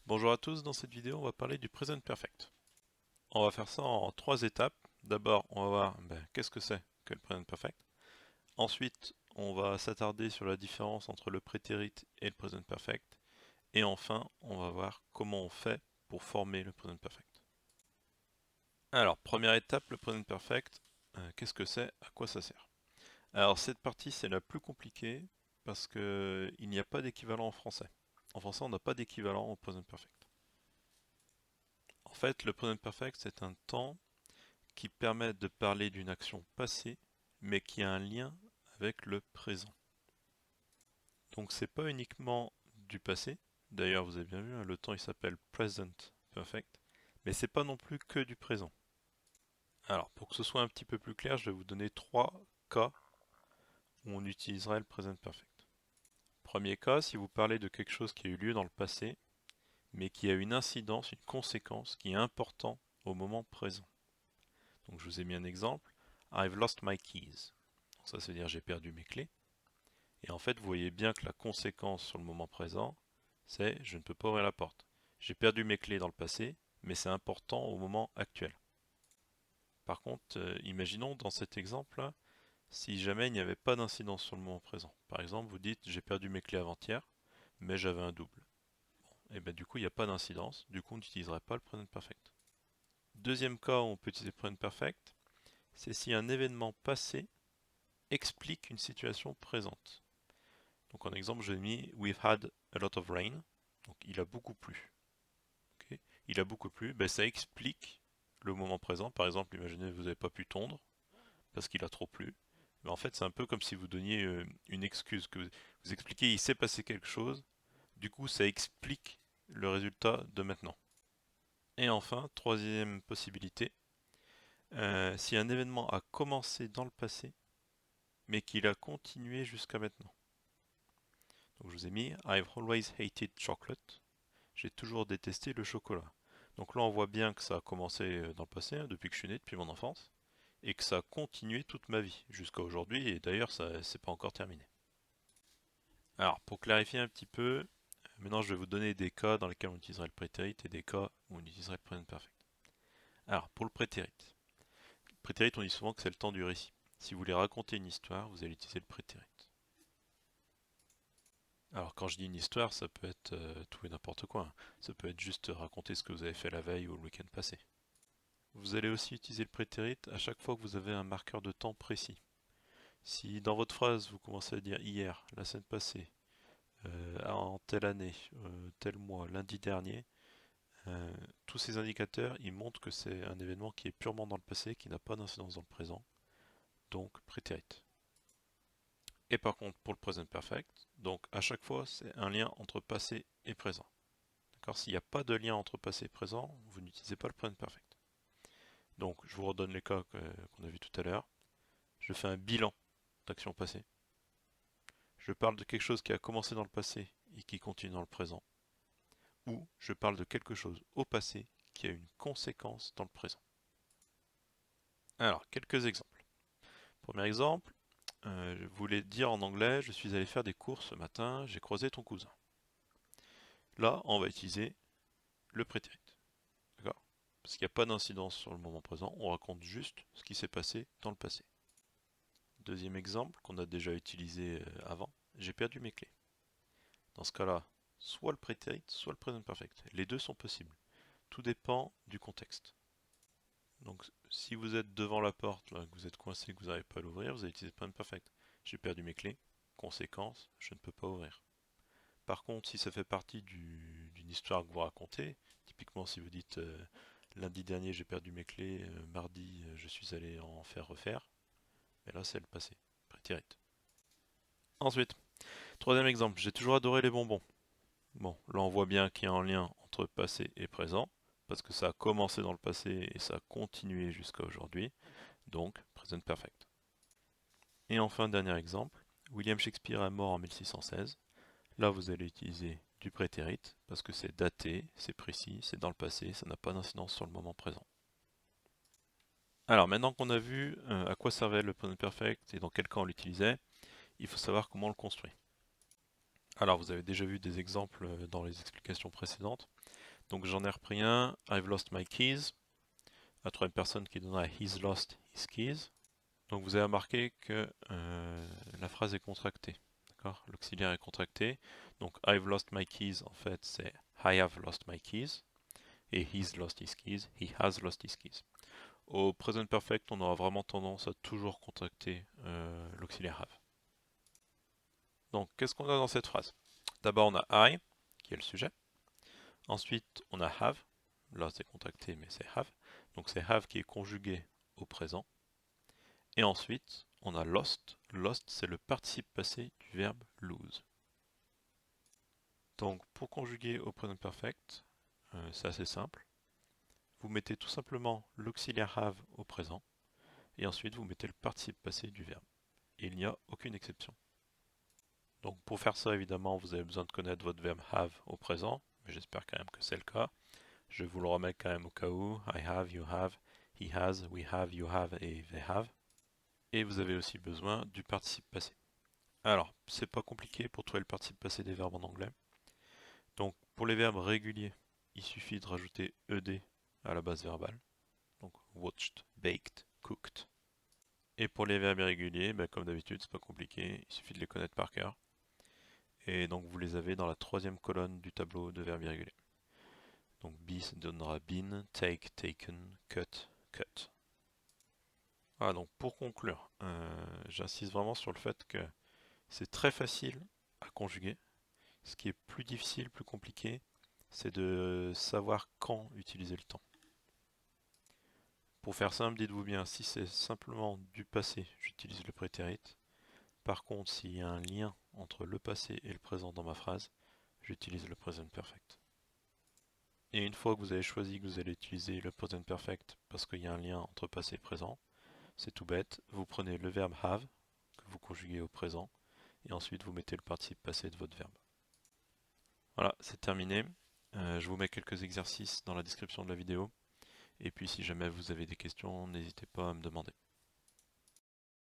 Bonjour à tous, dans cette vidéo on va parler du Present Perfect. On va faire ça en trois étapes. D'abord on va voir qu'est-ce que c'est que le Present Perfect. Ensuite on va s'attarder sur la différence entre le prétérit et le Present Perfect. Et enfin on va voir comment on fait pour former le Present Perfect. Alors première étape, le Present Perfect, qu'est-ce que c'est, à quoi ça sert? Alors cette partie c'est la plus compliquée parce qu'il n'y a pas d'équivalent en français. En français on n'a pas d'équivalent au Present Perfect. En fait, le Present Perfect, c'est un temps qui permet de parler d'une action passée, mais qui a un lien avec le présent. Donc c'est pas uniquement du passé. D'ailleurs, vous avez bien vu, hein, le temps il s'appelle Present Perfect, mais c'est pas non plus que du présent. Alors, pour que ce soit un petit peu plus clair, je vais vous donner trois cas où on utiliserait le Present Perfect. Premier cas, si vous parlez de quelque chose qui a eu lieu dans le passé, mais qui a une incidence, une conséquence qui est importante au moment présent. Donc je vous ai mis un exemple. I've lost my keys. Donc ça veut dire j'ai perdu mes clés. Et en fait, vous voyez bien que la conséquence sur le moment présent, c'est je ne peux pas ouvrir la porte. J'ai perdu mes clés dans le passé, mais c'est important au moment actuel. Par contre, imaginons dans cet exemple-là, si jamais il n'y avait pas d'incidence sur le moment présent. Par exemple, vous dites j'ai perdu mes clés avant-hier, mais j'avais un double. Et bien du coup, il n'y a pas d'incidence, du coup on n'utiliserait pas le present perfect. Deuxième cas où on peut utiliser le present perfect, c'est si un événement passé explique une situation présente. Donc en exemple, j'ai mis We've had a lot of rain. Donc il a beaucoup plu. Okay, il a beaucoup plu, ça explique le moment présent. Par exemple, imaginez que vous n'avez pas pu tondre parce qu'il a trop plu. Mais en fait, c'est un peu comme si vous donniez une excuse, que vous expliquez il s'est passé quelque chose. Du coup, ça explique le résultat de maintenant. Et enfin, troisième possibilité, si un événement a commencé dans le passé, mais qu'il a continué jusqu'à maintenant. Donc je vous ai mis I've always hated chocolate. J'ai toujours détesté le chocolat. Donc là on voit bien que ça a commencé dans le passé, hein, depuis que je suis né, depuis mon enfance, et que ça a continué toute ma vie, jusqu'à aujourd'hui, et d'ailleurs ça c'est pas encore terminé. Alors pour clarifier un petit peu, maintenant je vais vous donner des cas dans lesquels on utiliserait le prétérit et des cas où on utiliserait le present perfect. Alors pour le prétérit. Le prétérit on dit souvent que c'est le temps du récit. Si vous voulez raconter une histoire, vous allez utiliser le prétérit. Alors quand je dis une histoire, ça peut être tout et n'importe quoi, hein. Ça peut être juste raconter ce que vous avez fait la veille ou le week-end passé. Vous allez aussi utiliser le prétérit à chaque fois que vous avez un marqueur de temps précis. Si dans votre phrase vous commencez à dire hier, la semaine passée, en telle année, tel mois, lundi dernier, euh, tous ces indicateurs ils montrent que c'est un événement qui est purement dans le passé, qui n'a pas d'incidence dans le présent, donc prétérit. Et par contre pour le present perfect, donc à chaque fois c'est un lien entre passé et présent. D'accord? S'il n'y a pas de lien entre passé et présent, vous n'utilisez pas le present perfect. Donc, je vous redonne les cas qu'on a vus tout à l'heure. Je fais un bilan d'action passée. Je parle de quelque chose qui a commencé dans le passé et qui continue dans le présent. Ou je parle de quelque chose au passé qui a une conséquence dans le présent. Alors, quelques exemples. Premier exemple, je voulais dire en anglais, je suis allé faire des courses ce matin, j'ai croisé ton cousin. Là, on va utiliser le prétérit. D'accord? Parce qu'il n'y a pas d'incidence sur le moment présent, on raconte juste ce qui s'est passé dans le passé. Deuxième exemple qu'on a déjà utilisé avant, j'ai perdu mes clés. Dans ce cas-là, soit le prétérit, soit le present perfect. Les deux sont possibles. Tout dépend du contexte. Donc si vous êtes devant la porte, là, que vous êtes coincé, que vous n'arrivez pas à l'ouvrir, vous allez utiliser le present perfect. J'ai perdu mes clés, conséquence, je ne peux pas ouvrir. Par contre, si ça fait partie d'une histoire que vous racontez, typiquement si vous dites lundi dernier j'ai perdu mes clés, mardi je suis allé en faire refaire, mais là c'est le passé, prétérit. Ensuite, troisième exemple, j'ai toujours adoré les bonbons. Bon, là on voit bien qu'il y a un lien entre passé et présent, parce que ça a commencé dans le passé et ça a continué jusqu'à aujourd'hui, donc present perfect. Et enfin, dernier exemple, William Shakespeare est mort en 1616. Là vous allez utiliser du prétérit, parce que c'est daté, c'est précis, c'est dans le passé, ça n'a pas d'incidence sur le moment présent. Alors maintenant qu'on a vu à quoi servait le present perfect et dans quel cas on l'utilisait, il faut savoir comment on le construit. Alors vous avez déjà vu des exemples dans les explications précédentes. Donc j'en ai repris un, I've lost my keys, la troisième personne qui donnera he's lost his keys. Donc vous avez remarqué que la phrase est contractée. D'accord? L'auxiliaire est contracté. Donc I've lost my keys, en fait, c'est I have lost my keys. Et he's lost his keys, he has lost his keys. Au present perfect, on aura vraiment tendance à toujours contracter l'auxiliaire have. Donc qu'est-ce qu'on a dans cette phrase? D'abord on a I, qui est le sujet. Ensuite on a have. Là c'est contracté, mais c'est have. Donc c'est have qui est conjugué au présent. Et ensuite, on a lost. Lost, c'est le participe passé du verbe lose. Donc, pour conjuguer au present perfect, c'est assez simple. Vous mettez tout simplement l'auxiliaire have au présent, et ensuite vous mettez le participe passé du verbe. Et il n'y a aucune exception. Donc, pour faire ça, évidemment, vous avez besoin de connaître votre verbe have au présent, mais j'espère quand même que c'est le cas. Je vous le remets quand même au cas où. I have, you have, he has, we have, you have et they have. Et vous avez aussi besoin du participe passé. Alors, c'est pas compliqué pour trouver le participe passé des verbes en anglais. Donc, pour les verbes réguliers, il suffit de rajouter ed à la base verbale. Donc, watched, baked, cooked. Et pour les verbes irréguliers, comme d'habitude, c'est pas compliqué, il suffit de les connaître par cœur. Et donc, vous les avez dans la troisième colonne du tableau de verbes irréguliers. Donc, be ça donnera been, take, taken, cut, cut. Voilà, donc pour conclure, j'insiste vraiment sur le fait que c'est très facile à conjuguer. Ce qui est plus difficile, plus compliqué, c'est de savoir quand utiliser le temps. Pour faire simple, dites-vous bien, si c'est simplement du passé, j'utilise le prétérit. Par contre, s'il y a un lien entre le passé et le présent dans ma phrase, j'utilise le present perfect. Et une fois que vous avez choisi que vous allez utiliser le present perfect parce qu'il y a un lien entre passé et présent, c'est tout bête, vous prenez le verbe have, que vous conjuguez au présent, et ensuite vous mettez le participe passé de votre verbe. Voilà, c'est terminé. Je vous mets quelques exercices dans la description de la vidéo. Et puis si jamais vous avez des questions, n'hésitez pas à me demander.